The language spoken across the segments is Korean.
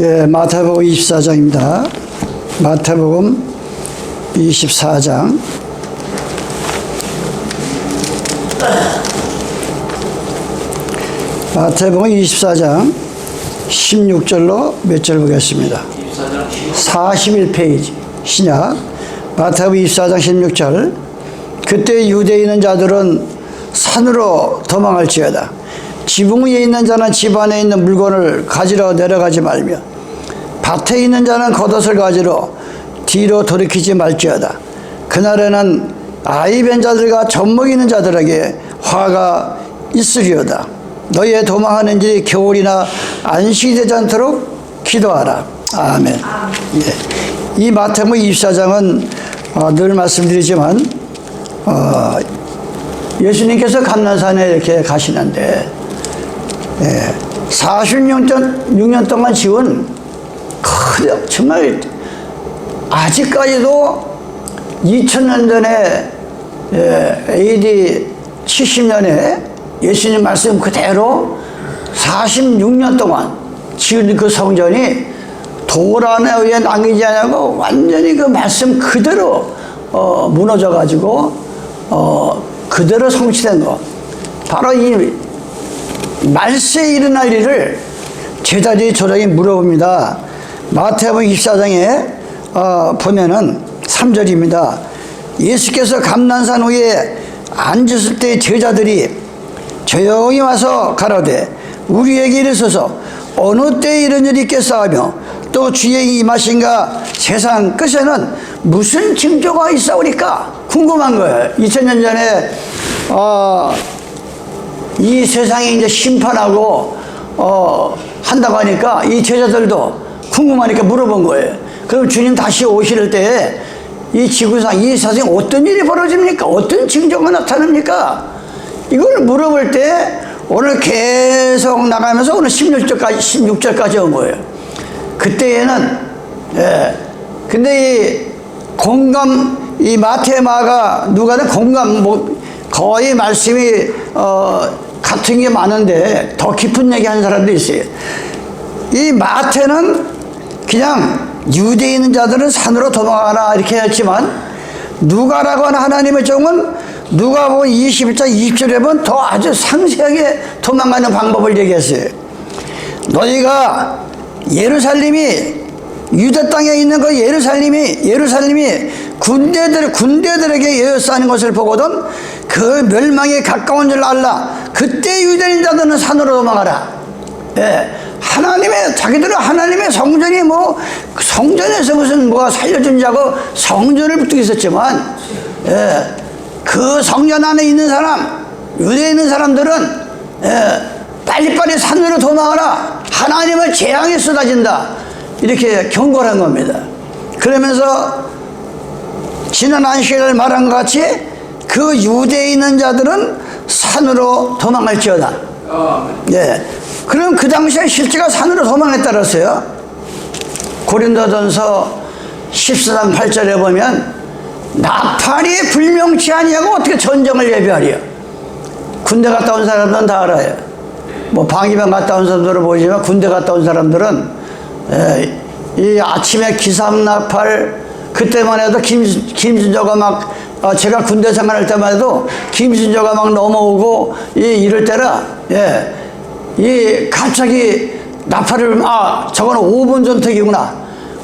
예, 마태복음 24장입니다. 마태복음 24장. 마태복음 24장 16절로 몇 절 보겠습니다. 41페이지 신약 마태복음 24장 16절. 그때 유대에 있는 자들은 산으로 도망할지어다. 지붕 위에 있는 자는 집 안에 있는 물건을 가지러 내려가지 말며 밭에 있는 자는 겉옷을 가지러 뒤로 돌이키지 말지어다. 그날에는 아이 뵌 자들과 젖먹이는 자들에게 화가 있으리로다. 너희의 도망하는 일이 겨울이나 안식이 되지 않도록 기도하라. 아멘. 예. 이 마태복음 24장은 늘 말씀드리지만 예수님께서 감난산에 이렇게 가시는데 46년 동안 지은 정말 아직까지도 2000년 전에 AD 70년에 예수님 말씀 그대로 46년 동안 지은 그 성전이 돌 안에 의해 남기지 않고 완전히 그 말씀 그대로 무너져 가지고 그대로 성취된 거, 바로 이 말세에 일어날 일을 제자들이 조장이 물어봅니다. 마태복음 24장에 보면은 3절입니다. 예수께서 감난산 위에 앉으실 때 제자들이 조용히 와서 가라되 우리에게 이르소서 어느 때에 이런 일이 있겠사하며 또 주의 임하신가 세상 끝에는 무슨 징조가 있사오리까 궁금한 거예요. 2000년 전에 이 세상에 이제 심판하고 한다고 하니까 이 제자들도 궁금하니까 물어본 거예요. 그럼 주님 다시 오실 때에 이 지구상 이 세상에 어떤 일이 벌어집니까? 어떤 징조가 나타납니까? 이걸 물어볼 때 오늘 계속 나가면서 오늘 16절까지 온 거예요. 그때에는 근데 이 마태 마가 누가는 거의 말씀이 같은 게 많은데 더 깊은 얘기 하는 사람도 있어요. 이 마태는 그냥 유대에 있는 자들은 산으로 도망가라 이렇게 했지만 누가라고 하는 하나님의 종은 누가복음 21장 20절에 보면 더 아주 상세하게 도망가는 방법을 얘기했어요. 너희가 예루살렘이 유대 땅에 있는 그 예루살렘이 군대들에게 에워싸는 것을 보거든 그 멸망에 가까운 줄 알라. 그때 유대인 자들은 산으로 도망하라. 자기들은 하나님의 성전이 성전에서 무슨 뭐가 살려준다고 성전을 붙들고 있었지만 그 성전 안에 있는 사람, 유대에 있는 사람들은 빨리빨리 산으로 도망하라. 하나님의 재앙이 쏟아진다. 이렇게 경고를 한 겁니다. 그러면서 지난 안식일을 말한 것 같이 그 유대에 있는 자들은 산으로 도망할지어다. 그럼 그 당시에 실제가 산으로 도망했다랬어요. 고린도전서 14장 8절에 보면 나팔이 불명치 아니하고 어떻게 전쟁을 예비하리요. 군대 갔다 온 사람들은 다 알아요. 방위병 갔다 온 사람들은 보이지만 군대 갔다 온 사람들은 이 아침에 기삼나팔 그때만 해도 김순조가 제가 군대 생활할 때만 해도 김순조가 넘어오고 이럴 때라 갑자기 나팔을 저거는 5분 전투기구나.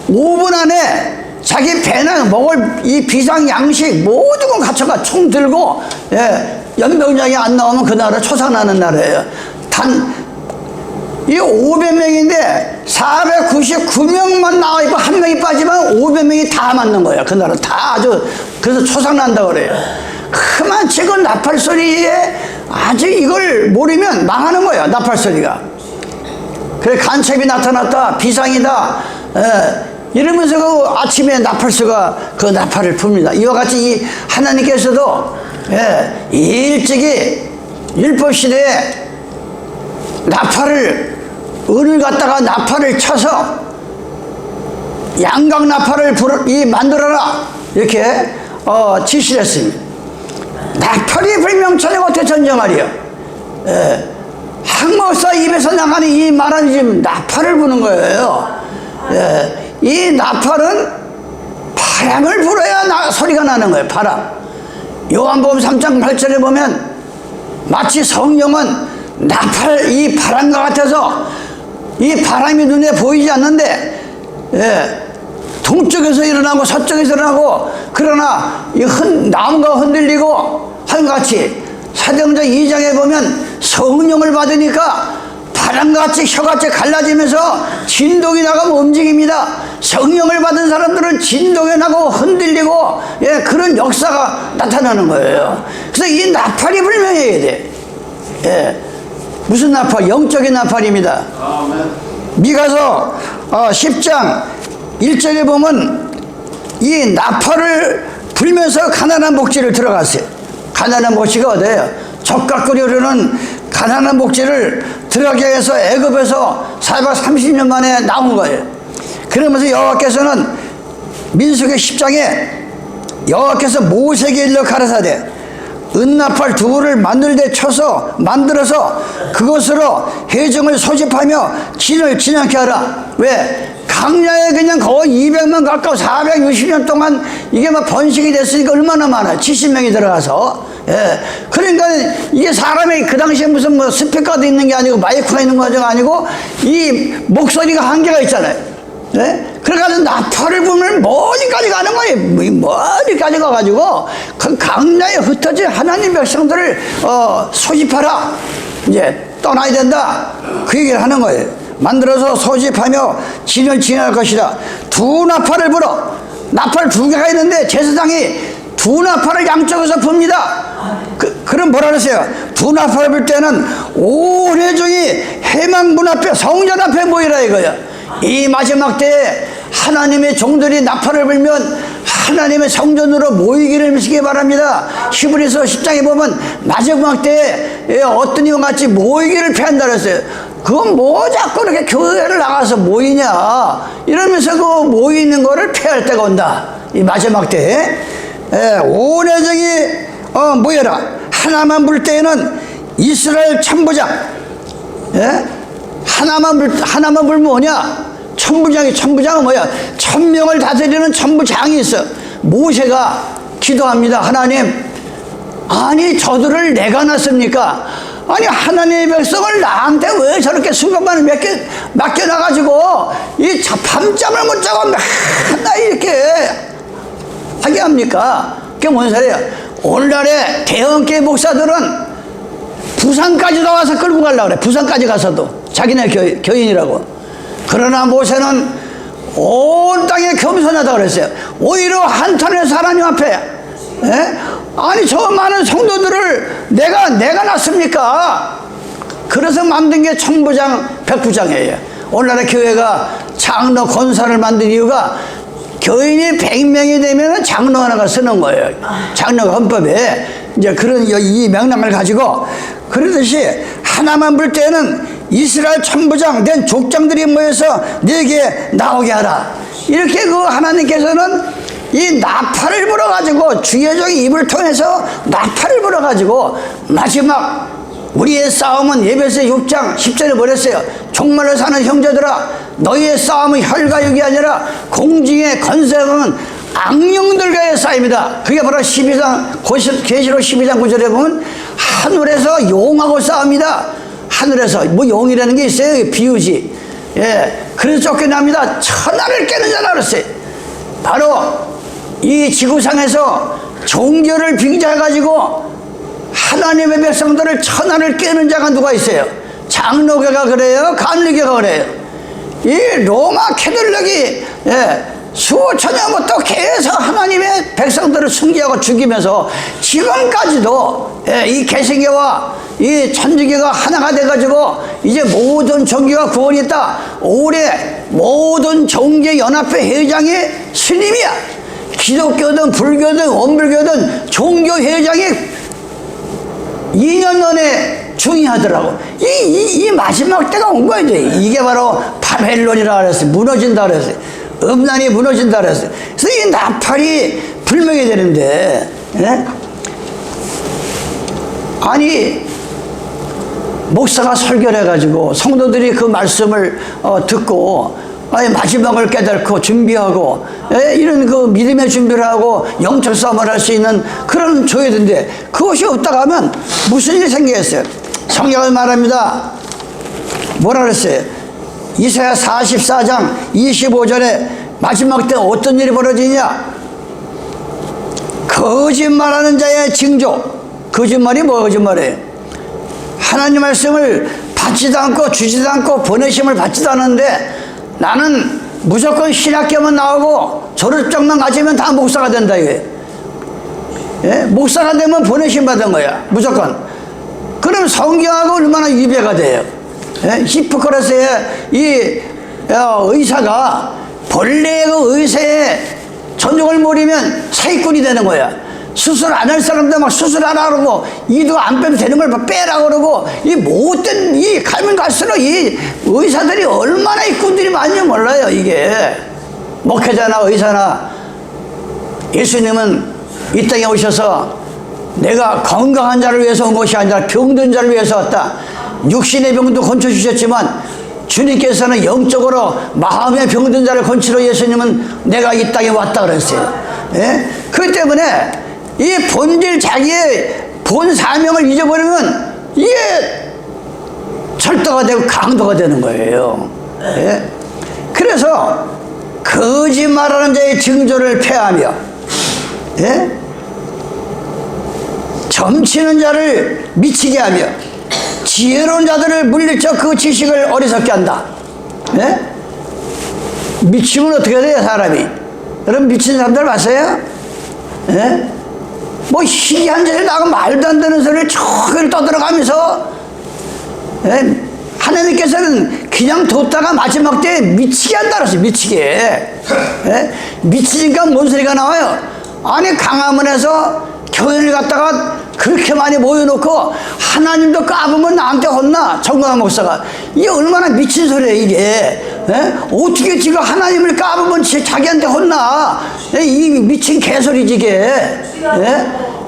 5분 안에 자기 배나 먹을 이 비상 양식 모든 걸 갖춰가 총 들고 연병장이 안 나오면 그 나라 초상나는 나라예요. 이 500명인데 499명만 나와 있고 한 명이 빠지면 500명이 다 맞는 거예요. 그 나라 다 아주 그래서 초상난다고 그래요. 그만 지금 나팔 소리에 아주 이걸 모르면 망하는 거예요. 나팔 소리가. 그래 간첩이 나타났다. 비상이다. 이러면서 그 아침에 나팔수가 그 나팔을 풉니다. 이와 같이 이 하나님께서도 일찍이 율법시대에 은을 갖다가 나팔을 쳐서 양각 나팔을 만들어라 이렇게 지시를 했습니다. 나팔이 불명천에 어떻게 전쟁하리요? 항목사 입에서 나가는 이 말은 지금 나팔을 부는 거예요. 예, 이 나팔은 바람을 불어야 소리가 나는 거예요. 바람. 요한복음 3장 8절에 보면 마치 성령은 나팔 이 바람과 같아서 이 바람이 눈에 보이지 않는데, 예, 동쪽에서 일어나고 서쪽에서 일어나고, 그러나 이 나무가 흔들리고 하는같이 사도행전 2장에 보면 성령을 받으니까 바람같이 혀같이 갈라지면서 진동이 나가고 움직입니다. 성령을 받은 사람들은 진동이 나고 흔들리고, 예, 그런 역사가 나타나는 거예요. 그래서 이 나팔이 분명해야 돼. 예, 무슨 나팔? 영적인 나팔입니다. 미가서 10장 1절에 보면 이 나팔을 불면서 가나안 목지를 들어갔어요. 가나안 목지가 어디예요? 적각거리 흐르는 가나안 목지를 들어가게 해서 애굽에서 430년 만에 나온 거예요. 그러면서 여호와께서는 민수기 10장에 여호와께서 모세에게 일러 가라사대 은나팔 두구를 만들되 쳐서 만들어서 그것으로 회중을 소집하며 진을 지나게 하라. 왜? 강야에 그냥 거의 200만 가까워 460년 동안 이게 막 번식이 됐으니까 얼마나 많아요. 70명이 들어가서. 예. 그러니까 이게 사람이 그 당시에 무슨 뭐 스피커도 있는 게 아니고 마이크가 있는 것도 아니고 이 목소리가 한계가 있잖아요. 예? 그래가지고 나팔을 불면 멀리까지 가는 거예요. 멀리까지 가가지고 그 강야에 흩어진 하나님 백성들을 소집하라. 이제 떠나야 된다. 그 얘기를 하는 거예요. 만들어서 소집하며 진을 지날 것이다. 두 나팔을 불어. 나팔 두 개가 있는데 제사장이 두 나팔을 양쪽에서 붑니다. 그럼 뭐라 그랬어요? 두 나팔을 불 때는 온 회중이 해망문 앞에 성전 앞에 모이라 이거야. 이 마지막 때에 하나님의 종들이 나팔을 불면 하나님의 성전으로 모이기를 미시기 바랍니다. 히브리서 10장에 보면 마지막 때에 어떤 이와 같이 모이기를 패한다 그랬어요. 그건 뭐 자꾸 이렇게 교회를 나가서 모이냐 이러면서 그 모이는 거를 패할 때가 온다. 이 마지막 때에 온 회중이 모여라. 하나만 불 때에는 이스라엘 천부장, 예? 하나만 불면 뭐냐? 천부장은 뭐야? 1000명을 다스리는 천부장이 있어. 모세가 기도합니다. 하나님, 아니 저들을 내가 낳습니까? 아니 하나님의 백성을 나한테 왜 저렇게 수백만을 맡겨놔가지고 이 밤잠을 못 자고 맨날 이렇게 하게 합니까? 그게 뭔 소리야? 오늘날의 대형교회 목사들은 부산까지도 와서 끌고 가려고 그래. 부산까지 가서도 자기네 교인이라고. 그러나 모세는 온 땅에 겸손하다고 그랬어요. 오히려 한탄에서 하나님 앞에, 예? 아니 저 많은 성도들을 내가 낳습니까? 그래서 만든 게 천부장 백부장이에요. 오늘날의 교회가 장로 권사를 만든 이유가 교인이 100명이 되면 장로 하나가 쓰는 거예요. 장로가 헌법에 이제 그런 이 명령을 가지고, 그러듯이 하나만 불 때는 이스라엘 천부장 된 족장들이 모여서 네게 나오게 하라. 이렇게 그 하나님께서는 이 나팔을 불어가지고 주의 종의 입을 통해서 나팔을 불어가지고 마지막 우리의 싸움은 에베소 6장 10절에 뭐랬어요? 종말로 사는 형제들아, 너희의 싸움은 혈과 육이 아니라 공중의 권세는 악령들과의 싸움이다. 그게 바로 계시록 12장 9절에 보면 하늘에서 용하고 싸웁니다. 하늘에서 뭐 용이라는 게 있어요. 비유지. 예, 그래서 쫓겨납니다. 천하를 깨는 자라 그랬어요. 바로 이 지구상에서 종교를 빙자해가지고 하나님의 백성들을 천하를 깨는 자가 누가 있어요? 장로교가 그래요? 감리교가 그래요? 이 로마 캐톨릭이 수천 년부터 계속 하나님의 백성들을 순교하고 죽이면서 지금까지도 이 개신교와 이 천주교가 하나가 돼가지고 이제 모든 종교가 구원이 있다. 올해 모든 종교 연합회 회장이 스님이야. 기독교든 불교든 원불교든 종교 회장이 2년 전에 중의하더라고. 이 마지막 때가 온 거야. 이게 바로 바벨론이라 그랬어요. 무너진다 그랬어요. 음란이 무너진다 그랬어요. 그래서 이 나팔이 불명이 되는데, 예? 아니 목사가 설교를 해가지고 성도들이 그 말씀을 듣고 아니 마지막을 깨닫고 준비하고 이런 그 믿음의 준비를 하고 영적 싸움을 할 수 있는 그런 조회인데 그것이 없다가 하면 무슨 일이 생기겠어요? 성경을 말합니다. 뭐라 그랬어요? 이사야 44장 25절에 마지막 때 어떤 일이 벌어지냐? 거짓말하는 자의 징조. 거짓말이 뭐 거짓말이에요? 하나님 말씀을 받지도 않고 주지도 않고 보내심을 받지도 않는데 나는 무조건 신학교만 나오고 졸업장만 가지면 다 목사가 된다 이거예요. 예? 목사가 되면 보내심 받은 거야 무조건. 그럼 성경하고 얼마나 위배가 돼요. 예? 히포크라스의 이 의사가 본래의 그 의사의 전종을 모르면 사기꾼이 되는 거야. 수술 안 할 사람들 막 수술하라 그러고 이도 안 빼면 되는 걸 빼라 그러고 이 못된 이 가면 갈수록 이 의사들이 얼마나 이 꾼들이 많은지 몰라요. 이게 목회자나 의사나 예수님은 이 땅에 오셔서 내가 건강한 자를 위해서 온 것이 아니라 병든 자를 위해서 왔다. 육신의 병도 고쳐주셨지만 주님께서는 영적으로 마음의 병든 자를 고치러 예수님은 내가 이 땅에 왔다 그랬어요. 예? 그렇기 때문에 이 본질 자기의 본 사명을 잊어버리면 이게 절도가 되고 강도가 되는 거예요. 예? 그래서 거짓말하는 자의 징조를 폐하며 예? 점치는 자를 미치게 하며 지혜로운 자들을 물리쳐 그 지식을 어리석게 한다. 예? 미치면 어떻게 돼요 사람이? 여러분 미친 사람들 봤어요? 예? 뭐 희귀한 짓을 나고 말도 안 되는 소리를 쭉 떠들어가면서 예? 하나님께서는 그냥 뒀다가 마지막 때에 미치게 한다 그랬어요. 미치게. 예? 미치니까 뭔 소리가 나와요? 아니 강화문에서 교회를 갖다가 그렇게 많이 모여놓고 하나님도 까부면 나한테 혼나. 정광 목사가 이게 얼마나 미친 소리예요 이게. 예? 어떻게 지금 하나님을 까부면 자기한테 혼나. 예? 이 미친 개소리지 이게. 예?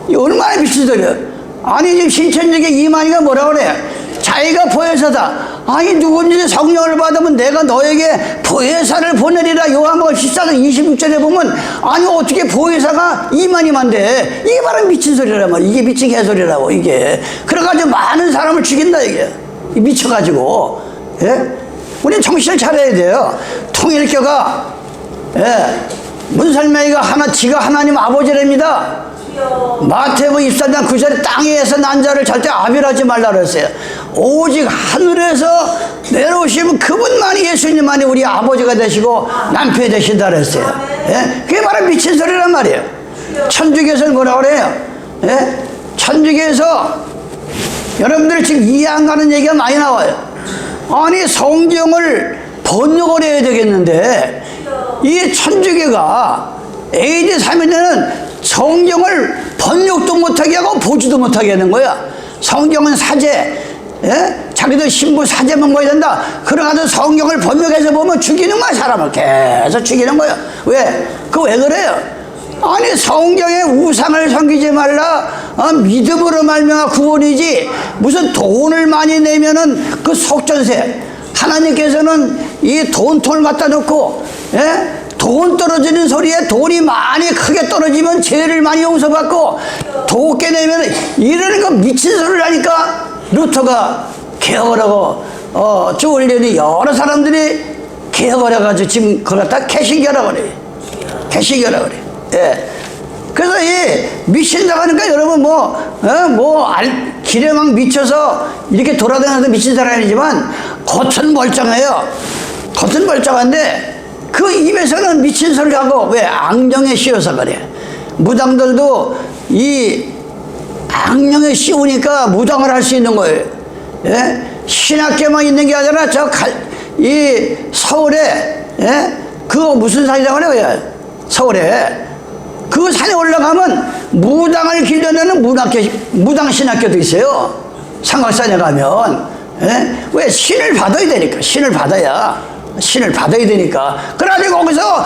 이 얼마나 미친 소리예요. 아니 지금 신천지계 이만희가 뭐라 그래? 자기가 보혜사다. 아니 누군지 성령을 받으면 내가 너에게 보혜사를 보내리라. 요한복음 14장 26절에 보면 아니 어떻게 보혜사가 이만희만 돼. 이게 바로 미친 소리란 말이야. 이게 미친 개소리라고 이게. 그래가지고 많은 사람을 죽인다 이게. 미쳐가지고. 예? 우리는 정신을 차려야 돼요. 통일교가 예? 문설명이가 지가 하나님 아버지랍니다. 마태복음 24장 9절에 땅에서 난 자를 절대 아비하지 말라 그랬어요. 오직 하늘에서 내려오시면 그분만이 예수님만이 우리 아버지가 되시고 남편이 되신다 그랬어요. 예? 그게 바로 미친 소리란 말이에요. 천주교에서는 뭐라 그래요? 예? 천주교에서 여러분들이 지금 이해 안 가는 얘기가 많이 나와요. 아니 성경을 번역을 해야 되겠는데 이 천주교가 AD 3년에는 성경을 번역도 못하게 하고 보지도 못하게 하는 거야. 성경은 사제, 예? 자기도 신부 사제 먹어야 된다. 그러가지고 성경을 번역해서 보면 죽이는 거야. 사람을 계속 죽이는 거야. 왜? 왜 그래요? 아니 성경에 우상을 섬기지 말라. 믿음으로 말미암아 구원이지 무슨 돈을 많이 내면은 그 속전세. 하나님께서는 이 돈통을 갖다 놓고 예? 돈 떨어지는 소리에 돈이 많이 크게 떨어지면 죄를 많이 용서받고 도께 내면 이러는 거 미친 소리를 하니까 루터가 개혁을 하고 조을련이 여러 사람들이 개혁을 해가지고 지금 그걸 갖다 개신교라고 그래. 개신교라고 그래. 예. 그래서 이 미친다고 하니까 여러분 길에 막 미쳐서 이렇게 돌아다녀서 미친 사람이 아니지만 겉은 멀쩡해요. 겉은 멀쩡한데 그 입에서는 미친 소리 하고 왜 악령에 씌워서 그래. 무당들도 이 악령에 씌우니까 무당을 할 수 있는 거예요. 예? 신학교만 있는 게 아니라 이 서울에 예? 그거 무슨 산이라고 그래요? 서울에 그 산에 올라가면 무당을 길러내는 무당 신학교도 있어요. 상각산에 가면 예? 왜 신을 받아야 되니까. 신을 받아야 되니까. 그래가지고 거기서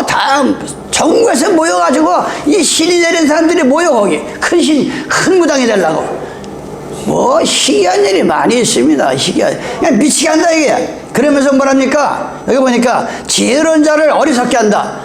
다 전국에서 모여가지고 이 신이 내린 사람들이 모여 거기 큰 무당이 되려고. 뭐 희귀한 일이 많이 있습니다. 희귀한, 그냥 미치게 한다 이게. 그러면서 뭐랍니까? 여기 보니까 지혜로운 자를 어리석게 한다.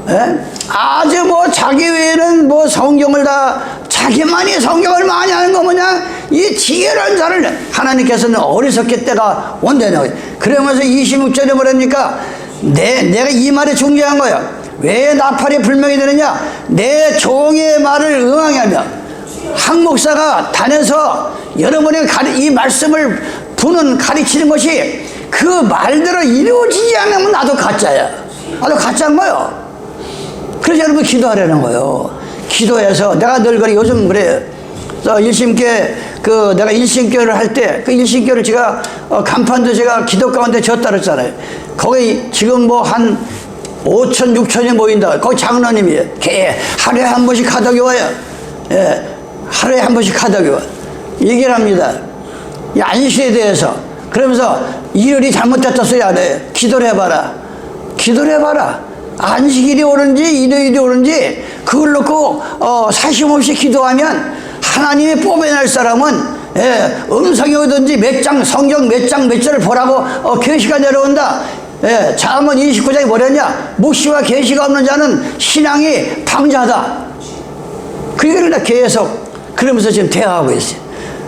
예? 아주 뭐 자기 외에는 뭐 성경을 다 자기만이 성경을 많이 하는 거 뭐냐? 이 지혜로운 자를 하나님께서는 어리석게 때가 온다는 거예요. 그러면서 26절에 뭐랍니까? 내가 이 말이 중요한 거예요. 왜 나팔이 불명이 되느냐? 내 종의 말을 응하게 하며. 한 목사가 다녀서 여러분의 이 말씀을 부는 가르치는 것이 그 말대로 이루어지지 않으면 나도 가짜야. 나도 가짜인 거예요. 그래서 여러분 기도하라는 거예요. 기도해서 내가 늘 그래 요즘 그래요. 일심교회 내가 일심교회를 할 때 그 일심교회를 제가 간판도 제가 기도 가운데 졌다 그랬잖아요. 거기 지금 뭐 한 5천 6천이 모인다. 거기 장로님이에요. 하루에 한 번씩 가덕이 와요. 예, 하루에 한 번씩 가덕이 와. 얘기를 합니다. 이 안식에 대해서. 그러면서 일요일이 잘못됐다 소리 안 해요. 기도를 해봐라. 기도를 해봐라. 안식일이 오는지 일요일이 오는지 그걸 놓고 사심없이 기도하면 하나님이 뽑아낼 사람은 음성이 오든지 몇 장 성경 몇 장 몇 절을 보라고 계시가 내려온다. 잠언 29장이 뭐랬냐? 묵시와 계시가 없는 자는 신앙이 방자하다. 그 얘기를 다 계속 그러면서 지금 대화하고 있어요.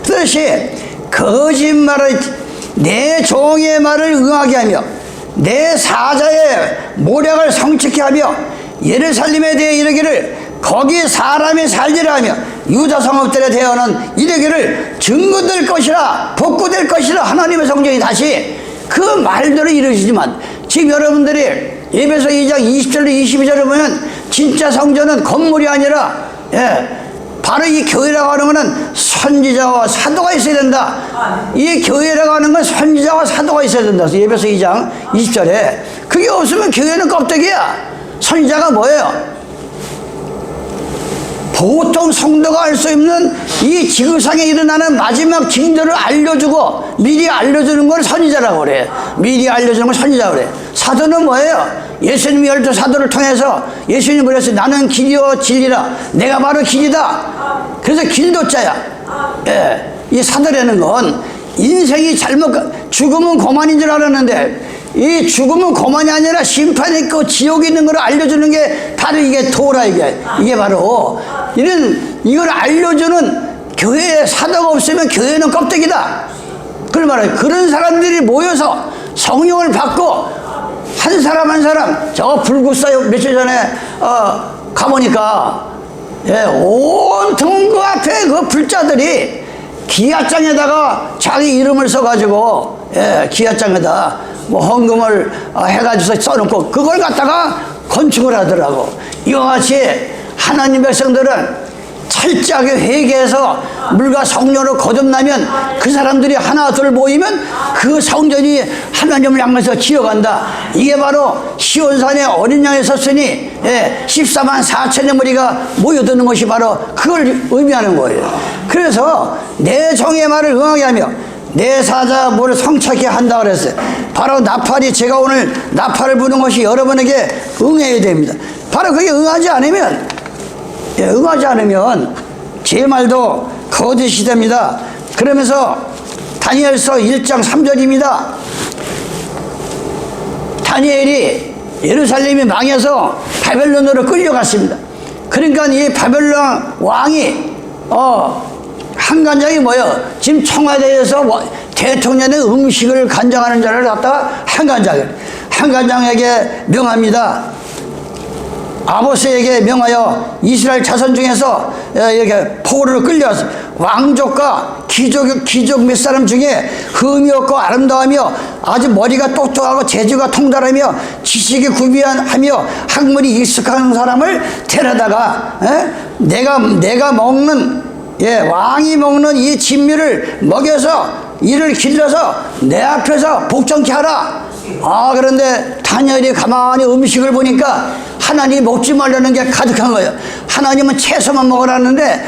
그것이 거짓말을 내 종의 말을 응하게 하며 내 사자의 모략을 성취케 하며 예루살렘에 대해 이르기를 거기 사람이 살리라 하며 유다 성읍들에 대하여는 이르기를 증거될 것이라 복구될 것이라 하나님의 성경이 다시 그 말대로 이루어지지만 지금 여러분들이 에베소 2장 20절로 22절을 보면 진짜 성전은 건물이 아니라 바로 이 교회라고 하는 것은 선지자와 사도가 있어야 된다. 이 교회라고 하는 건 선지자와 사도가 있어야 된다. 에베소 2장 20절에 그게 없으면 교회는 껍데기야. 선지자가 뭐예요? 보통 성도가 알 수 없는 이 지구상에 일어나는 마지막 징조를 알려주고 미리 알려주는 걸 선지자라고 그래. 미리 알려주는 걸 선지자라고 그래. 사도는 뭐예요? 예수님이 12 사도를 통해서 예수님이 그랬어요. 나는 길이요 진리라. 내가 바로 길이다. 그래서 길도자야. 이 사도라는 건 인생이 죽음은 고만인 줄 알았는데 이 죽음은 고만이 아니라 심판이 있고 지옥이 있는 걸 알려주는 게 바로 이게 도라. 이게 바로 이걸 알려주는 교회에 사도가 없으면 교회는 껍데기다. 그걸 말해요. 그런 사람들이 모여서 성령을 받고 한 사람 한 사람 저 불국사 며칠 전에 가보니까 온통 그 앞에 그 불자들이 기아장에다가 자기 이름을 써가지고 기아장에다 뭐 헌금을 해가지고 써놓고 그걸 갖다가 건축을 하더라고. 이와 같이 하나님 백성들은 철저하게 회개해서 물과 성령으로 거듭나면 그 사람들이 하나 둘 모이면 그 성전이 하나님을 향해서 지어간다. 이게 바로 시온산에 어린 양이 섰으니 14만 4천의 무리가 모여드는 것이 바로 그걸 의미하는 거예요. 그래서 내 종의 말을 응하게 하며 내 사자 뭐를 성착케 한다 그랬어요. 바로 나팔이 제가 오늘 나팔을 부는 것이 여러분에게 응해야 됩니다. 바로 그게 응하지 않으면 제 말도 거짓이 됩니다. 그러면서 다니엘서 1장 3절입니다. 다니엘이 예루살렘이 망해서 바벨론으로 끌려갔습니다. 그러니까 이 바벨론 왕이 한간장이 뭐예요? 지금 청와대에서 대통령의 음식을 간장하는 자를 갖다가 한간장에게 명합니다. 아모스에게 명하여 이스라엘 자손 중에서 이렇게 포로로 끌려와서 왕족과 귀족 몇 사람 중에 흠이 없고 아름다우며 아주 머리가 똑똑하고 재주가 통달하며 지식이 구비하며 학문이 익숙한 사람을 데려다가 내가 먹는 왕이 먹는 이 진미를 먹여서 이를 길러서 내 앞에서 복종케 하라. 그런데 다니엘이 가만히 음식을 보니까 하나님이 먹지 말라는 게 가득한 거예요. 하나님은 채소만 먹으라는데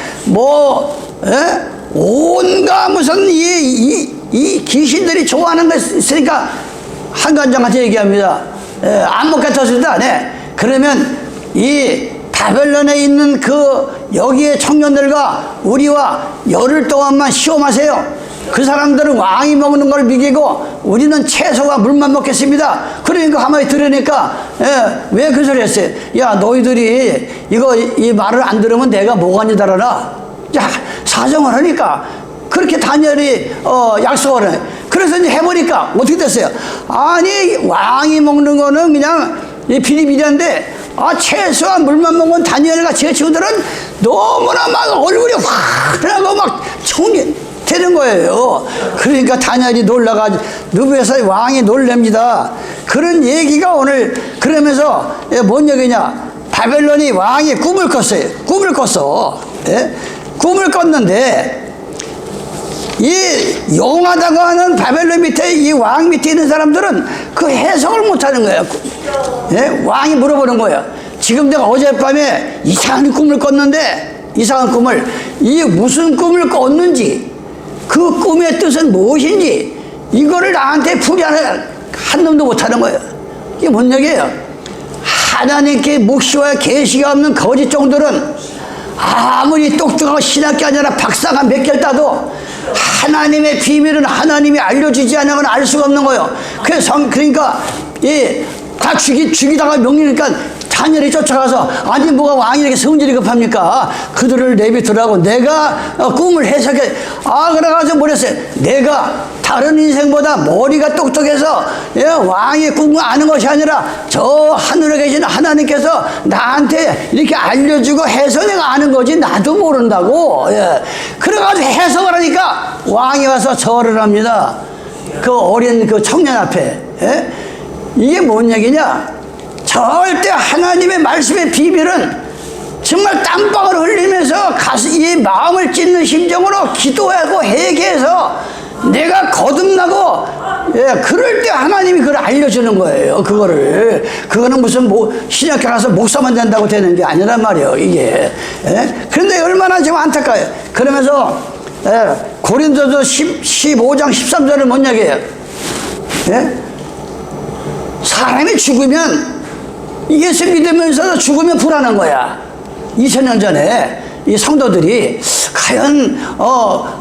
온갖 무슨 이 귀신들이 좋아하는 거 있으니까 한간장한테 얘기합니다. 안 먹겠다 소리도 안 해. 그러면 이 바벨론에 있는 그 여기에 청년들과 우리와 열흘 동안만 시험하세요. 그 사람들은 왕이 먹는 걸 먹이고 우리는 채소와 물만 먹겠습니다. 그러니까 가만히 들으니까 왜 그 소리 했어요? 야, 너희들이 이 말을 안 들으면 내가 뭐가 니다라나. 야, 사정을 하니까 그렇게 다니엘이 약속을 해. 그래서 이제 해보니까 어떻게 됐어요? 아니, 왕이 먹는 거는 그냥 비리비리한데 채소와 물만 먹은 다니엘과 제 친구들은 너무나 막 얼굴이 화나고 막 총이 되는 거예요. 그러니까 다니엘이 놀라가지고 느부갓네살 왕이 놀랍니다. 그런 얘기가 오늘 그러면서 뭔 얘기냐? 바벨론이 왕이 꿈을 꿨어요. 꿈을 꿨어. 예? 꿈을 꿨는데 이 용하다고 하는 바벨론 밑에 이 왕 밑에 있는 사람들은 그 해석을 못하는 거예요. 예? 왕이 물어보는 거예요. 지금 내가 어젯밤에 이상한 꿈을 꿨는데 이상한 꿈을 이 무슨 꿈을 꿨는지 그 꿈의 뜻은 무엇인지 이거를 나한테 풀이하는 한 놈도 못하는 거예요. 이게 뭔 얘기예요? 하나님께 묵시와 계시가 없는 거짓 종들은 아무리 똑똑하고 신학교 아니라 박사가 몇 개를 따도 하나님의 비밀은 하나님이 알려주지 않으면 알 수가 없는 거예요. 그러니까 다 죽이다가 명령이니까 다니엘이 쫓아가서 아니 뭐가 왕이 이렇게 성질이 급합니까? 그들을 내비두라고 내가 꿈을 해석해. 그래가지고 뭐랬어요? 내가 다른 인생보다 머리가 똑똑해서 왕의 꿈을 아는 것이 아니라 저 하늘에 계신 하나님께서 나한테 이렇게 알려주고 해서 내가 아는 거지 나도 모른다고. 그래가지고 해석을 하니까 왕이 와서 절을 합니다. 그 어린 그 청년 앞에. 이게 뭔 얘기냐? 절대 하나님의 말씀의 비밀은 정말 땀방울 흘리면서 이 마음을 찢는 심정으로 기도하고 회개해서 내가 거듭나고 그럴 때 하나님이 그걸 알려주는 거예요. 그거는 무슨 신학교 가서 목사만 된다고 되는 게 아니란 말이에요. 이게. 그런데 얼마나 지금 안타까워요. 그러면서 고린도서 15장 13절을 뭔 얘기예요? 사람이 죽으면 예수 믿으면서 죽으면 불안한 거야. 2000년 전에 이 성도들이 과연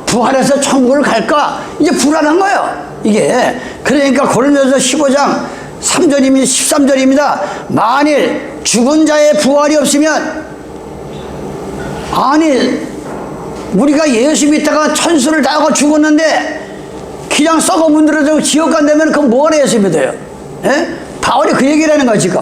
부활해서 천국을 갈까 이제 불안한 거예요. 이게 그러니까 고린도서 15장 3절입니다. 13절입니다. 만일 죽은 자의 부활이 없으면 아니 우리가 예수 믿다가 천수를 당하고 죽었는데 그냥 썩어 문드러지고 지옥 간다면 그건 뭐하러 예수 믿어요? 바울이 그 얘기를 하는 거야 지금.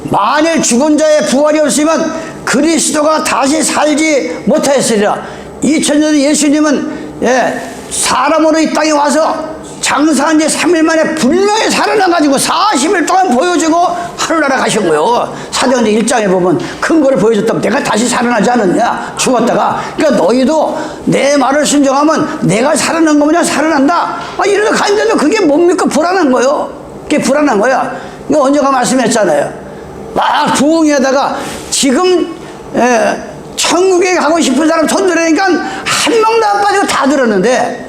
만일 죽은 자의 부활이 없으면 그리스도가 다시 살지 못하였으리라. 2000년 예수님은 사람으로 이 땅에 와서 장사한 지 3일 만에 분명히 살아나가지고 40일 동안 보여주고 하늘나라 가신 거예요. 사도행전 1장에 보면 큰 거를 보여줬다면 내가 다시 살아나지 않았냐 죽었다가. 그러니까 너희도 내 말을 순종하면 내가 살아난 거면 살아난다. 이러다 가는데도 그게 못 믿고 불안한 거예요. 그게 불안한 거야. 이거 언제가 말씀했잖아요. 막 부흥회에다가 지금 천국에 가고 싶은 사람 손 들으니까 한 명도 안 빠지고 다 들었는데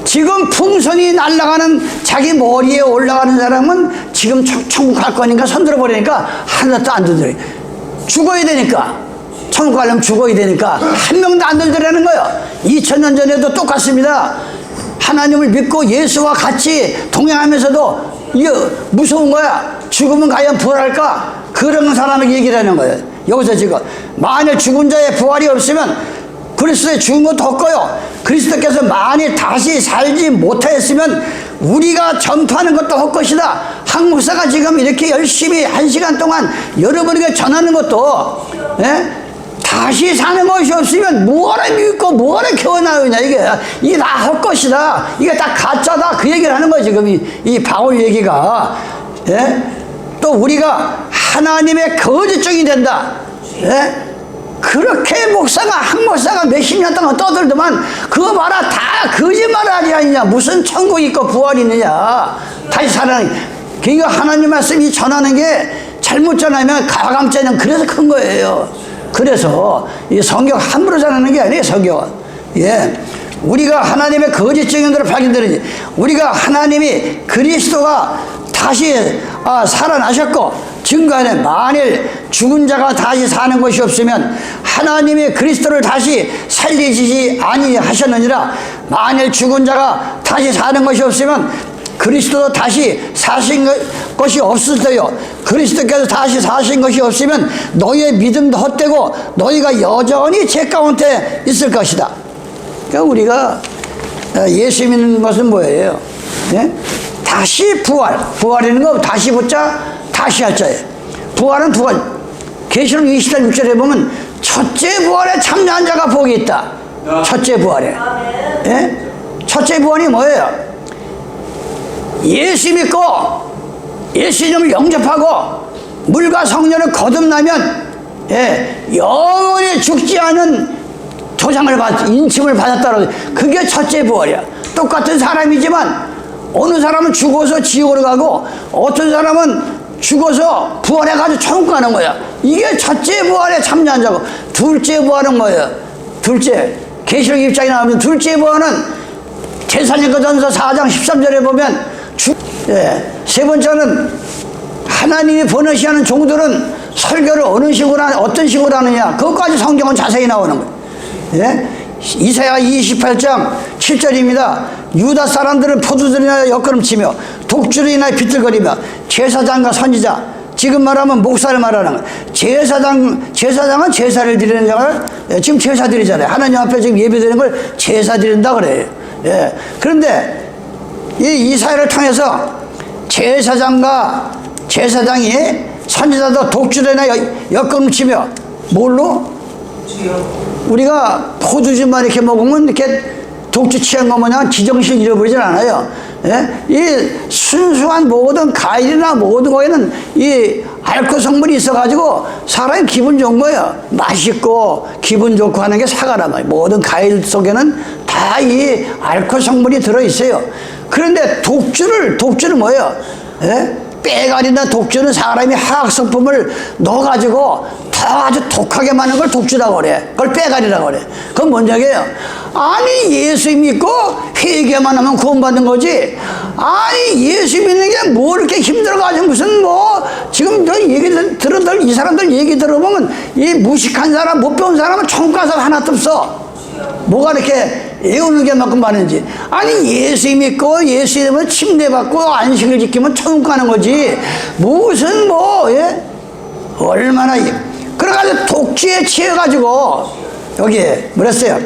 지금 풍선이 날아가는 자기 머리에 올라가는 사람은 지금 천국 갈 거니까 손 들어버리니까 하나도 안 들더래. 죽어야 되니까 천국 가려면 죽어야 되니까 한 명도 안 들더라는 거예요. 2000년 전에도 똑같습니다. 하나님을 믿고 예수와 같이 동행하면서도 이게 무서운 거야. 죽으면 과연 부활할까? 그런 사람에게 얘기를 하는 거예요. 여기서 지금 만일 죽은 자의 부활이 없으면 그리스도의 죽은 것도 헛고요. 그리스도께서 만일 다시 살지 못하였으면 우리가 전파하는 것도 헛것이다. 한 목사가 지금 이렇게 열심히 1시간 동안 여러분에게 전하는 것도 다시 사는 것이 없으면 뭐하러 믿고 뭐하러 겨워나오냐. 이게 다 헛것이다. 이게 다 가짜다. 그 얘기를 하는 거예요 지금 이 바울 얘기가. 또 우리가 하나님의 거짓종이 된다. 그렇게 한 목사가 몇십 년 동안 떠들더만 그거 봐라 다 거짓말하지 않느냐. 무슨 천국 있고 부활이 있느냐. 다시 살아나는. 그러니까 하나님 말씀이 전하는 게 잘못 전하면 가감죄는 그래서 큰 거예요. 그래서 이 성경 함부로 전하는 게 아니에요. 성경은. 우리가 하나님의 거짓 증인들을 발견되는지 우리가 하나님이 그리스도가 다시 살아나셨고 증거하네. 만일 죽은 자가 다시 사는 것이 없으면 하나님이 그리스도를 다시 살리시지 아니하셨느니라. 만일 죽은 자가 다시 사는 것이 없으면 그리스도도 다시 사신 것이 없을 때요. 그리스도께서 다시 사신 것이 없으면 너희의 믿음도 헛되고 너희가 여전히 죄 가운데 있을 것이다. 그러니까 우리가 예수 믿는 것은 뭐예요? 예? 다시 부활. 부활이라는 거 다시 붙자 다시 할 자예요. 부활은 두 가지. 계시록 20장 6절에 보면 첫째 부활에 참여한 자가 복이 있다. 첫째 부활에. 예? 첫째 부활이 뭐예요? 예수 믿고 예수님을 영접하고 물과 성령을 거듭나면 영원히 죽지 않은 조상을 인침을 받았다고. 그게 첫째 부활이야. 똑같은 사람이지만 어느 사람은 죽어서 지옥으로 가고 어떤 사람은 죽어서 부활해가지고 천국 가는 거야. 이게 첫째 부활에 참여한 자고. 둘째 부활은 뭐예요? 둘째 계시록 입장에 나오면 둘째 부활은 데살로니가전서 4장 13절에 보면 세 번째는 하나님이 번호시하는 종들은 설교를 어떤 식으로 하느냐. 그것까지 성경은 자세히 나오는 거예요. 예? 이사야 28장 7절입니다. 유다 사람들은 포도들이나 엿걸음치며 독주로 인하여 비틀거리며 제사장과 선지자, 지금 말하면 목사를 말하는 거예요. 제사장은 제사를 드리는 자를 지금 제사 드리잖아요. 하나님 앞에 지금 예배드리는 걸 제사 드린다 그래요. 예. 그런데 이 이사야를 통해서 제사장이 선지자도 독주로나 엿걸음치며 뭘로? 우리가 포도주만 이렇게 먹으면 이렇게 독주 취한 것 마냥 지정신 잃어버리진 않아요. 예? 이 순수한 모든 과일이나 모든 거에는 이 알코올 성분이 있어가지고 사람이 기분 좋은 거예요. 맛있고 기분 좋고 하는 게 사과란 말이에요. 모든 과일 속에는 다 이 알코올 성분이 들어있어요. 그런데 독주는 뭐예요? 예? 빼가리나 독주는 사람이 화학성품을 넣어가지고 더 아주 독하게 만든 걸 독주라고 그래. 그걸 빼가리라고 그래. 그건 뭔 얘기예요? 아니 예수 믿고 회개만 하면 구원받는 거지. 아니 예수 믿는 게 뭐 이렇게 힘들어가지고 무슨 뭐 지금 저 얘기 들어들 이 사람들 얘기 들어보면 이 무식한 사람 못 배운 사람은 천국 가서 하나도 없어. 뭐가 이렇게 애우는 게 만큼 많은지. 아니 예수 믿고 예수 믿으면 침례받고 안식을 지키면 천국 가는 거지. 무슨 뭐 예? 얼마나 그래가지고 독주에 취해가지고 여기에 뭐랬어요?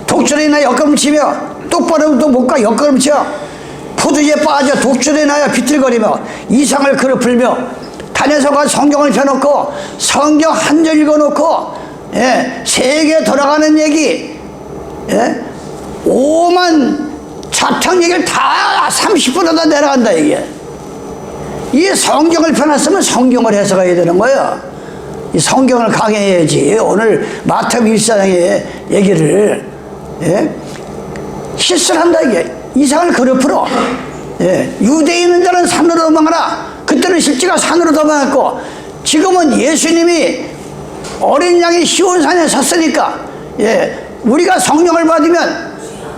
독주로 인하여 엿걸음치며 똑바로도 못 가 엿걸음쳐 포도주에 빠져 독주로 인하여 비틀거리며 이상을 그릇불며 단에서 가 성경을 펴놓고 성경 한 절 읽어놓고 세계 돌아가는 얘기 5만 자탕 얘기를 다 30분마다 내려간다 이게. 이 성경을 펴놨으면 성경을 해석해야 되는 거예요. 이 성경을 강해야지. 오늘 마태복음 1장의 얘기를 실수를 한다 이게. 이상을 그릇 풀어. 유대에 있는 자는 산으로 도망하라. 그때는 실제가 산으로 도망했고 지금은 예수님이 어린 양이 시온산에 섰으니까 우리가 성령을 받으면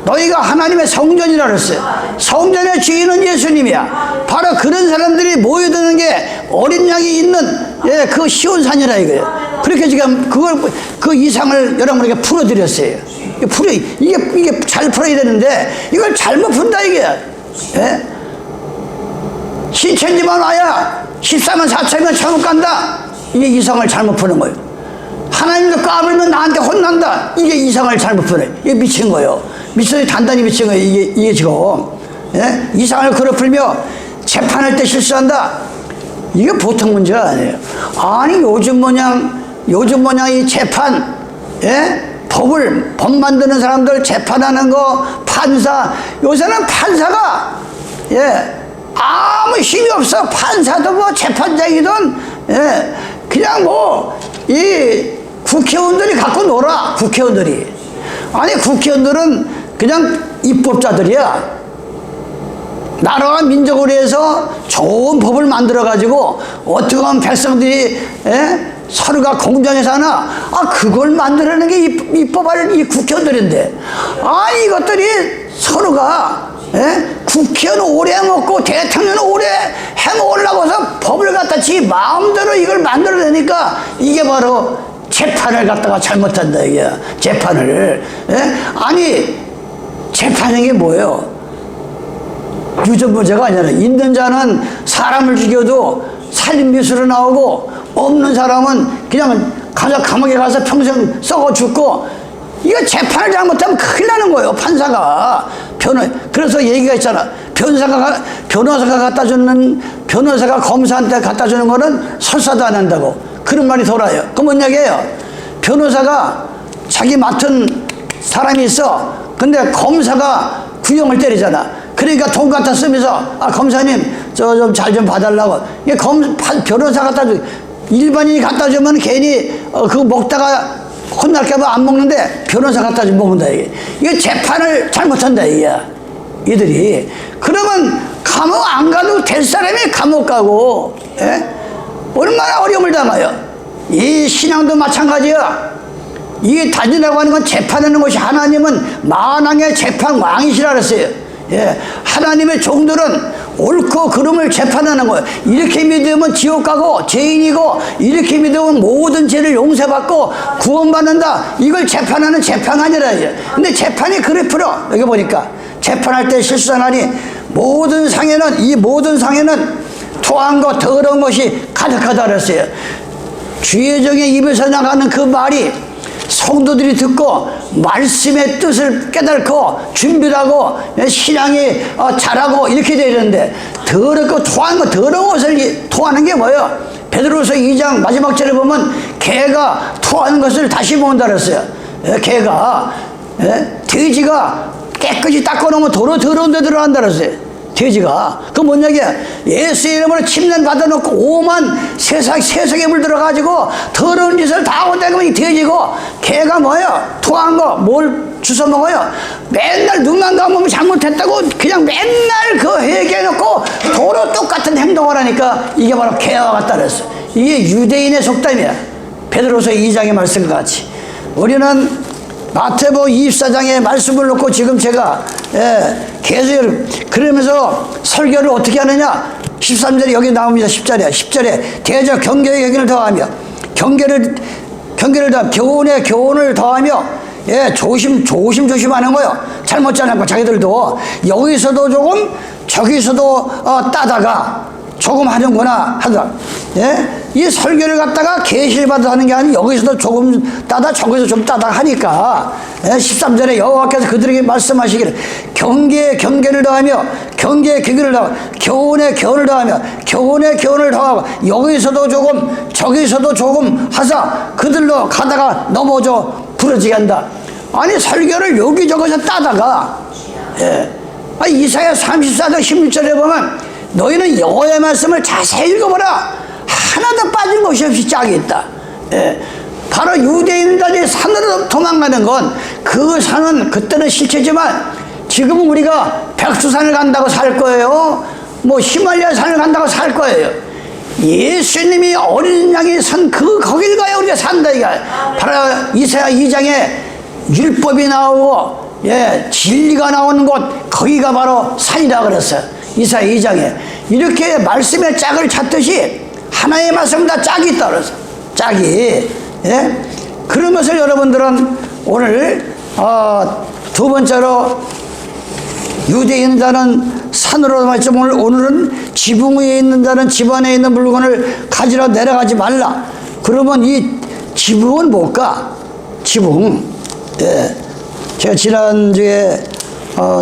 너희가 하나님의 성전이라 그랬어요. 성전의 주인은 예수님이야. 바로 그런 사람들이 모여드는 게 어린 양이 있는 그 시온산이라 이거예요. 그렇게 지금 그 이상을 여러분에게 풀어드렸어요. 이게 잘 풀어야 되는데 이걸 잘못 푼다 이게. 신천지만 와야 14만 4천이면 천국 간다. 이게 이상을 잘못 푸는 거예요. 하나님도 까불면 나한테 혼난다. 이게 이상을 잘못 푸네. 이게 미친 거예요. 미쳐서 단단히 미친 거예요. 이게 지금 이상을 그릇풀며 재판할 때 실수한다. 이게 보통 문제가 아니에요. 아니 요즘 모양 이 재판 법 만드는 사람들 재판하는 거 판사 요새는 판사가 아무 힘이 없어. 판사도 뭐 재판장이든 그냥 뭐 이 국회의원들이 갖고 놀아. 국회의원들이. 아니 국회의원들은 그냥 입법자들이야. 나라와 민족을 위해서 좋은 법을 만들어 가지고 어떻게 하면 백성들이 서로가 공정해서 하나. 그걸 만들어내는 게 입법할 이 국회의원들인데 아니 이것들이 서로가 국회의원 오래 해먹고 대통령 오래 해먹으려고 해서 법을 갖다 자식같이 마음대로 이걸 만들어내니까 이게 바로 재판을 갖다가 잘못한다 이게 재판을. 예? 아니 재판인 게 뭐예요? 유전무죄가 아니라 있는 자는 사람을 죽여도 살인미수로 나오고 없는 사람은 그냥 감옥에 가서 평생 썩어 죽고 이거 재판을 잘못하면 큰일 나는 거예요 판사가. 그래서 얘기가 있잖아. 변호사가 검사한테 갖다 주는 거는 설사도 안 한다고 그런 말이 돌아요. 그 뭔 얘기예요? 변호사가 자기 맡은 사람이 있어. 근데 검사가 구형을 때리잖아. 그러니까 돈 갖다 쓰면서 검사님 저 좀 잘 좀 봐달라고. 이게 변호사 갖다 주 일반인이 갖다 주면 괜히 그거 먹다가 혼날까봐 안 먹는데 변호사 갖다 주면 먹는다 이게 재판을 잘못한다 이들이. 그러면 감옥 안 가도 될 사람이 감옥 가고. 예? 얼마나 어려움을 당해요. 이 신앙도 마찬가지야. 이게 단지라고 하는 건 재판하는 것이 하나님은 만왕의 재판 왕이시라 그랬어요. 예. 하나님의 종들은 옳고 그름을 재판하는 거예요. 이렇게 믿으면 지옥 가고 죄인이고 이렇게 믿으면 모든 죄를 용서받고 구원받는다. 이걸 재판하는 재판관이라 해요. 근데 재판이 그래 풀어. 여기 보니까 재판할 때 실수하나니 모든 상에는 토한 것 더러운 것이 가득하다 그랬어요. 주의 종의 입에서 나가는 그 말이 성도들이 듣고 말씀의 뜻을 깨닫고 준비를 하고 신앙이 자라고 이렇게 되는데 더럽고 토한 거 더러운 것을 토하는 게 뭐예요? 베드로서 2장 마지막 절에 보면 개가 토하는 것을 다시 모은다 그랬어요. 개가 돼지가 깨끗이 닦아놓으면 도로 더러운 데 들어간다 그랬어요. 돼지가. 그 뭔 얘기야? 예수 이름으로 침례 받아놓고 오만 세상에 물들어가지고 더러운 짓을 다 하고 다니면 이 돼지고, 개가 뭐예요? 토한 거 뭘 주워 먹어요? 맨날 눈만 감으면 잘못했다고 그냥 맨날 그 회개해놓고 도로 똑같은 행동을 하니까 이게 바로 개와 같다 그랬어. 이게 유대인의 속담이야. 베드로서 2장의 말씀과 같이. 우리는 마태복음 24장의 말씀을 놓고 지금 제가 계속 그러면서 설교를 어떻게 하느냐. 13절에 여기 나옵니다. 10절에 대저 경계의 경계를 더하며 경계를 더하며 교훈에 교훈을 더하며 조심하는 거예요. 잘못 않고 자기들도 여기서도 조금 저기서도 따다가 조금 하는구나 하더라. 이 설교를 갖다가 계시를 받아 하는 게 아니라 여기서도 조금 따다 저기서 좀 따다 하니까 13절에 여호와께서 그들에게 말씀하시기를 경계에 경계를 더하며 경계에 경계를 더하고 교훈에 교훈을 더하며 교훈에 교훈을 더하고 여기서도 조금 저기서도 조금 하사 그들로 가다가 넘어져 부러지게 한다. 아니 설교를 여기저기서 따다가 이사야 34장 16절에 보면 너희는 여호와의 말씀을 자세히 읽어보라. 하나도 빠진 것이 없이 짝이 있다. 바로 유대인들이 산으로 도망가는 건 그 산은 그때는 실체지만 지금은 우리가 백두산을 간다고 살 거예요. 뭐 히말라야 산을 간다고 살 거예요. 예수님이 어린 양이 선 거길 가야 우리가 산다 이거. 바로 이사야 2장에 율법이 나오고 진리가 나오는 곳 거기가 바로 산이라 그랬어요. 이사야 2장에 이렇게 말씀의 짝을 찾듯이 하나의 말씀 다 짝이 있다 그래서 짝이. 그런 것을 여러분들은 오늘 두 번째로 유대인 자는 산으로 말씀 오늘은 지붕 위에 있는 자는 집 안에 있는 물건을 가지러 내려가지 말라. 그러면 이 지붕은 뭘까? 지붕. 제가 지난주에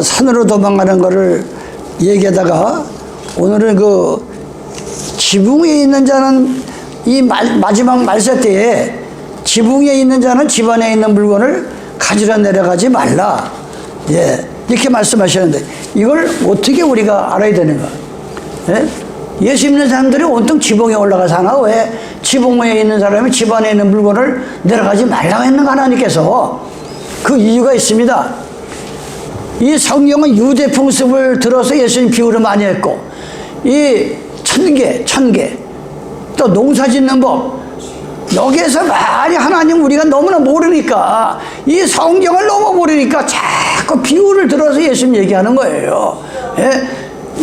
산으로 도망가는 거를 얘기하다가 오늘은 그 지붕 위에 있는 자는 이 마지막 말세 때에 지붕 위에 있는 자는 집 안에 있는 물건을 가지러 내려가지 말라. 이렇게 말씀하셨는데 이걸 어떻게 우리가 알아야 되는가? 예수 믿는 사람들이 온통 지붕에 올라가 사나? 왜 지붕 위에 있는 사람이 집 안에 있는 물건을 내려가지 말라고 했는가? 하나님께서 그 이유가 있습니다. 이 성경은 유대 풍습을 들어서 예수님 비유를 많이 했고 이 천계 또 농사 짓는 법 여기에서 많이 하나님 우리가 너무나 모르니까 이 성경을 너무 모르니까 자꾸 비유를 들어서 예수님 얘기하는 거예요.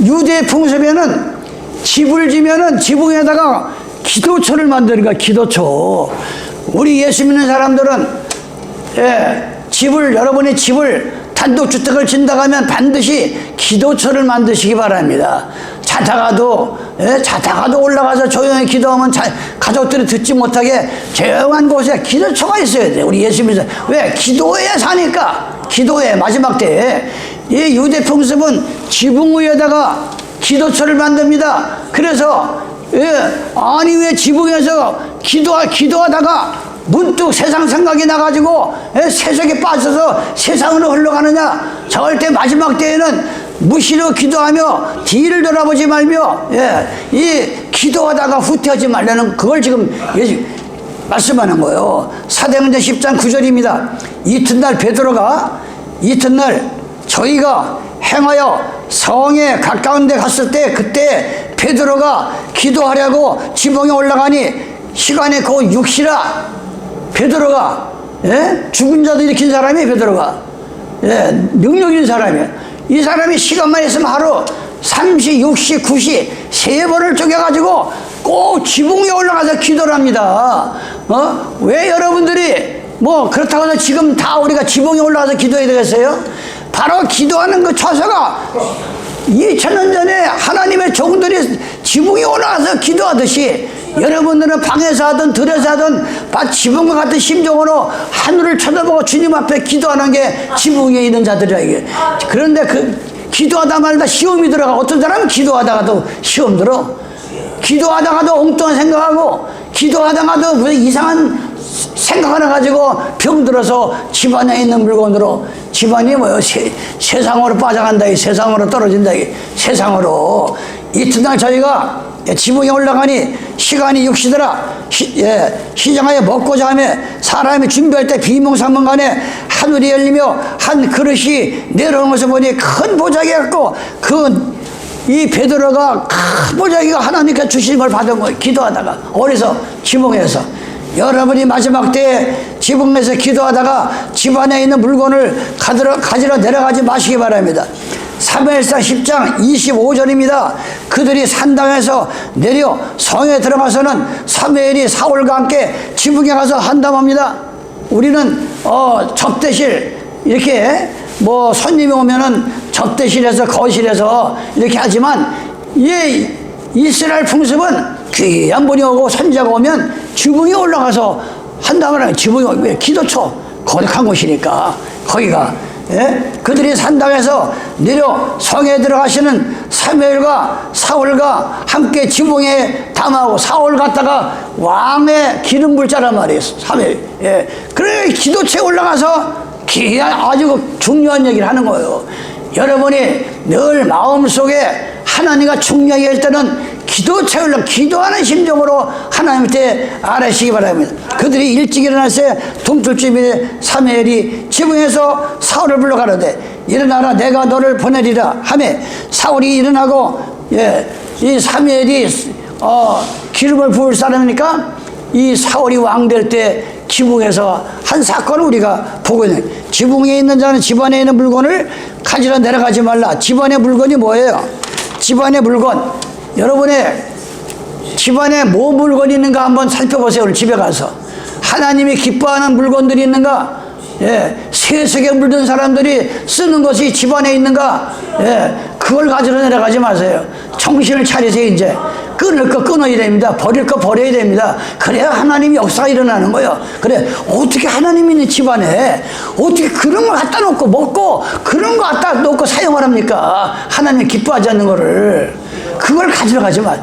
유대 풍습에는 집을 지면은 지붕에다가 기도처를 만드는 거야, 기도처. 우리 예수 믿는 사람들은, 여러분의 집을 단독주택을 짓는다고 하면 반드시 기도처를 만드시기 바랍니다. 자다가도 올라가서 조용히 기도하면 가족들이 듣지 못하게 조용한 곳에 기도처가 있어야 돼. 우리 예수 믿는 사람. 왜? 기도해야 사니까. 기도해. 마지막 때에. 이 유대 풍습은 지붕 위에다가 기도처를 만듭니다. 그래서, 아니, 왜 지붕에서 기도하다가 문득 세상 생각이 나가지고 세속에 빠져서 세상으로 흘러가느냐. 절대 마지막 때에는 무시로 기도하며 뒤를 돌아보지 말며 이 기도하다가 후퇴하지 말라는 그걸 지금 말씀하는 거예요. 사도행전 10장 9절입니다. 이튿날 저희가 행하여 성에 가까운 데 갔을 때 그때 베드로가 기도하려고 지붕에 올라가니 시간이 곧 6시라. 베드로가 죽은 자도 일으킨 사람이에요. 베드로가 능력 있는 사람이에요. 이 사람이 시간만 있으면 하루 3시, 6시, 9시 3번을 쪼개가지고 꼭 지붕 위에 올라가서 기도를 합니다. 왜 여러분들이 그렇다고 해서 지금 다 우리가 지붕 위에 올라가서 기도해야 되겠어요? 바로 기도하는 그 처소가 2000년 전에 하나님의 종들이 지붕 위에 올라가서 기도하듯이 여러분들은 방에서 하든 들에서 하든 지붕과 같은 심정으로 하늘을 쳐다보고 주님 앞에 기도하는 게 지붕 위에 있는 자들이야, 이게. 그런데 기도하다 말다 시험이 들어가. 어떤 사람은 기도하다가도 시험 들어. 기도하다가도 엉뚱한 생각하고, 기도하다가도 무슨 이상한 생각 하나 가지고 병들어서 집안에 있는 물건으로 집안이 세상으로 빠져간다, 세상으로 떨어진다, 세상으로. 이튿날 저희가 지붕에 올라가니 시간이 6시더라. 시장하에 먹고자 하며 사람이 준비할 때 비몽사몽간에 하늘이 열리며 한 그릇이 내려오는 것을 보니 큰 보자기 같고 이 베드로가 큰 보자기가 하나님께 주신 걸 받은 거예요. 기도하다가. 어디서? 지붕에서. 여러분이 마지막 때에 지붕에서 기도하다가 집안에 있는 물건을 가지러 내려가지 마시기 바랍니다. 사무엘상 10장 25절입니다. 그들이 산당에서 내려 성에 들어가서는 사무엘이 사울과 함께 지붕에 가서 한담합니다. 우리는 접대실 이렇게 손님이 오면은 접대실에서 거실에서 이렇게 하지만 이 이스라엘 풍습은 귀한 분이 오고 선자가 오면 지붕에 올라가서 한담을 하는 지붕이 기도처 거룩한 곳이니까 거기가. 그들이 산당에서 내려 성에 들어가시는 사무엘과 사울과 함께 지붕에 담하고 사울 갔다가 왕의 기름 불자란 말이에요. 사무엘. 그래 기도체에 올라가서 아주 중요한 얘기를 하는 거예요. 여러분이 늘 마음속에 하나님과 중요하게 할 때는 기도체에 올라 기도하는 심정으로 하나님께 아뢰시기 바랍니다. 그들이 일찍 일어나서 동틀쯤에 사무엘이 지붕에서 사울을 불러 가로되 일어나라 내가 너를 보내리라 하며 사울이 일어나고 이 사무엘이 기름을 부을 사람이니까 이 사울이 왕 될 때 지붕에서 한 사건을 우리가 보고 있는 거예요. 지붕에 있는 자는 집안에 있는 물건을 가지러 내려가지 말라. 집안의 물건이 뭐예요? 집안의 물건. 여러분의 집안에 뭐 물건이 있는가 한번 살펴보세요. 오늘 집에 가서 하나님이 기뻐하는 물건들이 있는가? 세속에 물든 사람들이 쓰는 것이 집안에 있는가? 그걸 가지러 내려가지 마세요. 정신을 차리세요. 이제 끊을 거 끊어야 됩니다. 버릴 거 버려야 됩니다. 그래야 하나님 역사가 일어나는 거예요. 그래 어떻게 하나님 있는 집안에 어떻게 그런 걸 갖다 놓고 먹고 그런 거 갖다 놓고 사용을 합니까? 하나님 기뻐하지 않는 거를. 그걸 가지러 가지 마.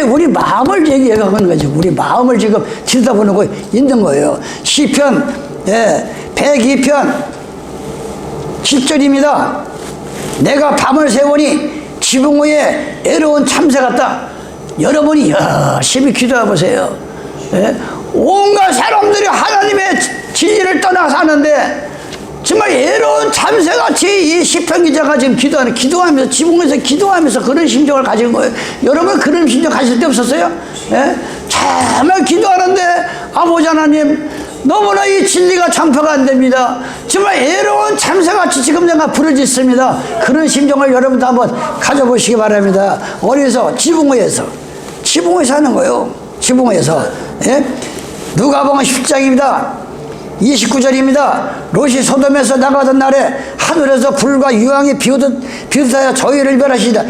우리 마음을 얘기해가는 거죠. 우리 마음을 지금 들여다보는 있는 거예요. 시편 102편 10절입니다. 내가 밤을 새우니 지붕 위에 애로운 참새 같다. 여러분이 열심히 기도해 보세요. 온갖 사람들이 하나님의 진리를 떠나 사는데 정말 애로운 참새같이 이 시편 기자가 지금 기도하면서 지붕에서 기도하면서 그런 심정을 가진 거예요. 여러분 그런 심정 가질 때 없었어요? 정말 기도하는데 아버지 하나님 너무나 이 진리가 장파가 안 됩니다. 정말 애로운 참새같이 지금 내가 부러졌습니다. 그런 심정을 여러분도 한번 가져보시기 바랍니다. 어디서? 지붕에서 하는 거예요. 지붕에서. 예? 누가복음 10장입니다. 29절입니다. 롯이 소돔에서 나가던 날에 하늘에서 불과 유황이 비웃하여 저희를 멸하시다.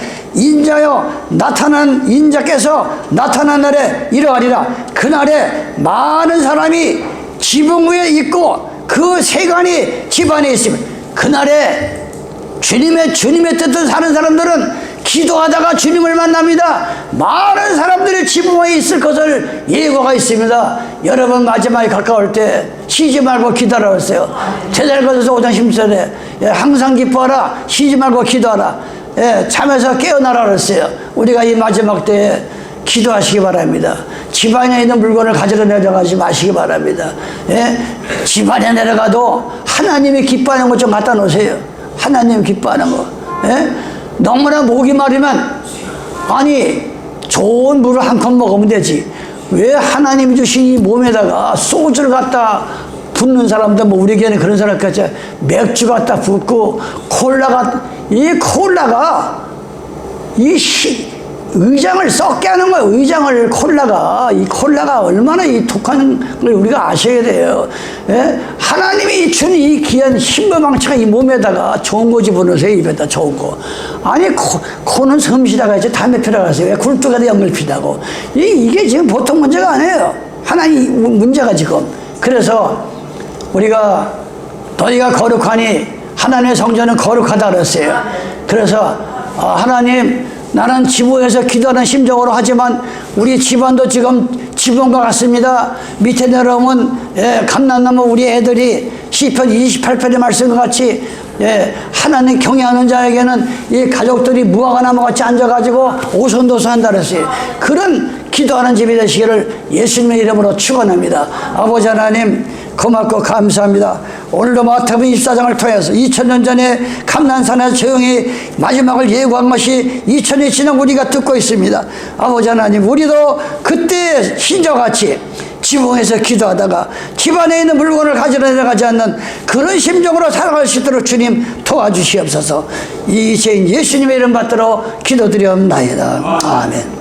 인자께서 나타난 날에 이러하리라. 그날에 많은 사람이 지붕 위에 있고 그 세간이 집안에 있으면, 그날에 주님의 뜻을 사는 사람들은 기도하다가 주님을 만납니다. 많은 사람들이 지붕 위에 있을 것을 예고가 있습니다. 여러분 마지막에 가까울 때 쉬지 말고 기도하라고 제자리에서 5장 10절에 항상 기뻐하라, 쉬지 말고 기도하라. 잠에서 깨어나라 그랬어요. 우리가 이 마지막 때에 기도하시기 바랍니다. 집안에 있는 물건을 가지러 내려가지 마시기 바랍니다. 집안에 내려가도 하나님이 기뻐하는 것 좀 갖다 놓으세요. 하나님 기뻐하는 거. 너무나 목이 마르면, 아니 좋은 물을 한 컵 먹으면 되지, 왜 하나님이 주신 이 몸에다가 소주를 갖다 붓는 사람도, 뭐 우리 교회는 그런 사람까지 맥주 갖다 붓고 이 콜라가 의장을 썩게 하는 거예요. 의장을 이 콜라가 얼마나 이 독한 걸 우리가 아셔야 돼요. 하나님이 준 이 귀한 신부망치가 이 몸에다가 좋은 거 집어넣으세요. 입에다 좋은 거. 아니 코는 섬시다가 이제 담배 피러 가세요. 왜 굴뚝에다 연글 피다고. 이게 지금 보통 문제가 아니에요. 하나님 문제가 지금. 그래서 우리가 너희가 거룩하니 하나님의 성전은 거룩하다 그랬어요. 그래서 하나님, 나는 지붕에서 기도하는 심정으로 하지만 우리 집안도 지금 지붕과 같습니다. 밑에 내려오면 감난나무 우리 애들이 시편 28편의 말씀과 같이 하나님 경외하는 자에게는 이 가족들이 무화과나무 같이 앉아가지고 오손도손한다 그랬어요. 그런 기도하는 집이 되시기를 예수님의 이름으로 축원합니다. 아버지 하나님, 고맙고 감사합니다. 오늘도 마태복음 24장을 통해서 2000년 전에 감난산에서 조용히 마지막을 예고한 것이 2000년이 지난 우리가 듣고 있습니다. 아버지 하나님, 우리도 그때 신자같이 지붕에서 기도하다가 집안에 있는 물건을 가지러 내려가지 않는 그런 심정으로 살아갈 수 있도록 주님 도와주시옵소서. 이 죄인 예수님의 이름 받들어 기도드리옵나이다. 아멘.